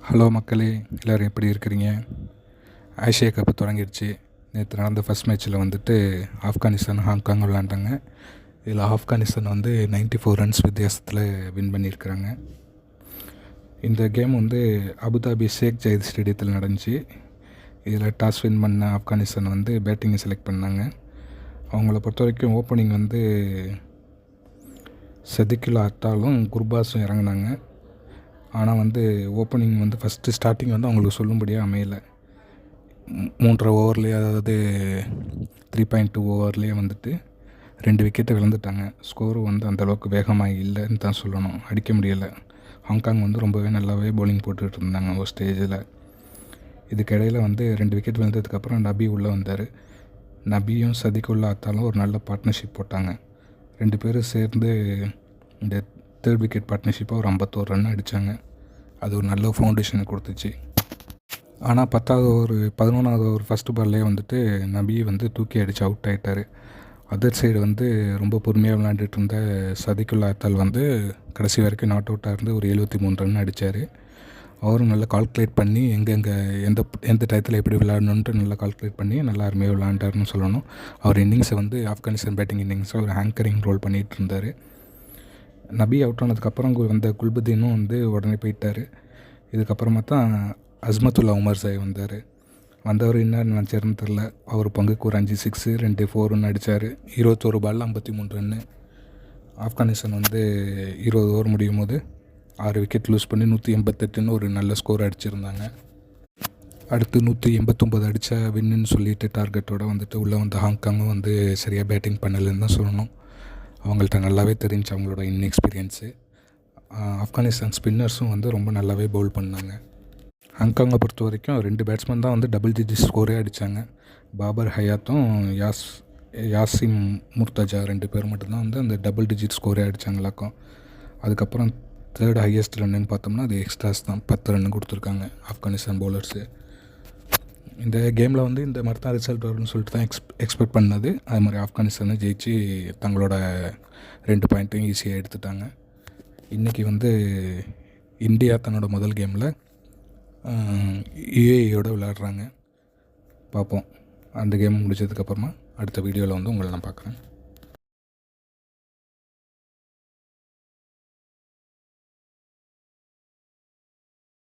Hello மக்களே, எல்லோரும் எப்படி இருக்கிறீங்க? ஆசியா கப்பு தொடங்கிடுச்சு. நேற்று நடந்த ஃபஸ்ட் மேட்ச்சில் ஆப்கானிஸ்தான் ஹாங்காங் விளாண்டாங்க. இதில் ஆப்கானிஸ்தான் 94 ரன்ஸ் வித்தியாசத்தில் வின் பண்ணியிருக்கிறாங்க. இந்த கேம் அபுதாபி ஷேக் ஜயத் ஸ்டேடியத்தில் நடந்துச்சு. இதில் டாஸ் வின் பண்ண ஆப்கானிஸ்தான் பேட்டிங்கை செலக்ட் பண்ணாங்க. அவங்கள பொறுத்த வரைக்கும் ஓப்பனிங் சதிக்குல்லா அத்தாலும் குர்பாஸும் இறங்கினாங்க. ஆனால் ஓப்பனிங் ஃபஸ்ட்டு ஸ்டார்டிங் அவங்களுக்கு சொல்லும்படியாக அமையலை. 3.5 ஓவர்லேயே, அதாவது 3.2 ஓவர்லேயே 2 விக்கெட்டை விழுந்துட்டாங்க. ஸ்கோரும் அந்தளவுக்கு வேகமாக இல்லைன்னு தான் சொல்லணும். அடிக்க முடியலை. ஹாங்காங் ரொம்பவே நல்லாவே பவுலிங் போட்டுக்கிட்டு இருந்தாங்க ஒரு ஸ்டேஜில். இதுக்கிடையில் 2 விக்கெட் விழுந்ததுக்கப்புறம் நபி உள்ளே வந்தார். நபியும் சதிக்குல்லா அத்தாலும் ஒரு நல்ல பார்ட்னர்ஷிப் போட்டாங்க. 2 பேரும் சேர்ந்து இந்த 3rd விக்கெட் பார்ட்னர்ஷிப்பாக ஒரு 51 ரன் அடித்தாங்க. அது ஒரு நல்ல ஃபவுண்டேஷனை கொடுத்துச்சு. ஆனால் 11வது ஓவர் ஃபஸ்ட்டு பால்லே நபி தூக்கி அடித்து அவுட் ஆகிட்டார். அதர் சைடு ரொம்ப பொறுமையாக விளையாண்டுட்டு இருந்த சதிக்குல்லா அத்தால் கடைசி வரைக்கும் நாட் அவுட்டாக இருந்து ஒரு 73 ரன் அடித்தார். அவரும் நல்லா கால்குலேட் பண்ணி எங்கெங்கே எந்த டயத்தில் எப்படி விளையாடணுன்ட்டு நல்லா கால்குலேட் பண்ணி நல்லா அருமையாக விளையாண்டாருன்னு சொல்லணும். அவர் இன்னிங்ஸை ஆப்கானிஸ்தான் பேட்டிங் இன்னிங்ஸை ஒரு ஹேங்கரிங் ரோல் பண்ணிகிட்டு இருந்தார். நபி அவுட் ஆனதுக்கப்புறம் குல்புதீனும் உடனே போயிட்டார். இதுக்கப்புறமா தான் அஸ்மத்துல்லா உமர் சாய் வந்தவர் என்ன நினச்சாருன்னு தெரில. அவர் பங்குக்கு ஒரு 5 6 2 4 அடித்தார். 21 பாலில் 53 ரன்னு. ஆப்கானிஸ்தான் 20 ஓவர் முடியும் போது 6 விக்கெட் லூஸ் பண்ணி 188ன்னு ஒரு நல்ல ஸ்கோர் அடிச்சிருந்தாங்க. அடுத்து 189 அடித்தா வின்னுன்னு சொல்லிட்டு டார்கெட்டோடு உள்ளே ஹாங்காங்கும் சரியாக பேட்டிங் பண்ணலைன்னு தான் சொல்லணும். அவங்கள்ட்ட நல்லாவே தெரிஞ்சு அவங்களோட இன்எக்ஸ்பீரியன்ஸு. ஆப்கானிஸ்தான் ஸ்பின்னர்ஸும் ரொம்ப நல்லாவே பவுல் பண்ணாங்க. ஹாங்காங்கை பொறுத்த வரைக்கும் 2 பேட்ஸ்மேன் தான் டபுள் டிஜிட் ஸ்கோரே அடித்தாங்க. பாபர் ஹயாத்தும் யாசிம் முர்தஜா 2 பேர் மட்டும்தான் அந்த டபுள் டிஜிட் ஸ்கோரே அடித்தாங்களாக்கும். அதுக்கப்புறம் 3rd ஹையஸ்ட் ரன்னுன்னு பார்த்தோம்னா அது எக்ஸ்ட்ராஸ் தான் 10 ரன்னு கொடுத்துருக்காங்க ஆப்கானிஸ்தான் பவுலர்ஸு. இந்த கேமில் இந்த மாதிரி தான் ரிசல்ட் வரும்னு சொல்லிட்டு தான் எக்ஸ்பெக்ட் பண்ணது. அது மாதிரி ஆப்கானிஸ்தானை ஜெயிச்சு தங்களோட 2 பாயிண்ட்டையும் ஈஸியாக எடுத்துட்டாங்க. இன்றைக்கி இந்தியா தன்னோட முதல் கேமில் யுஏஇயோடு விளையாடுறாங்க. பார்ப்போம். அந்த கேம் முடிச்சதுக்கப்புறமா அடுத்த வீடியோவில் உங்களை நான் பார்க்குறேன்.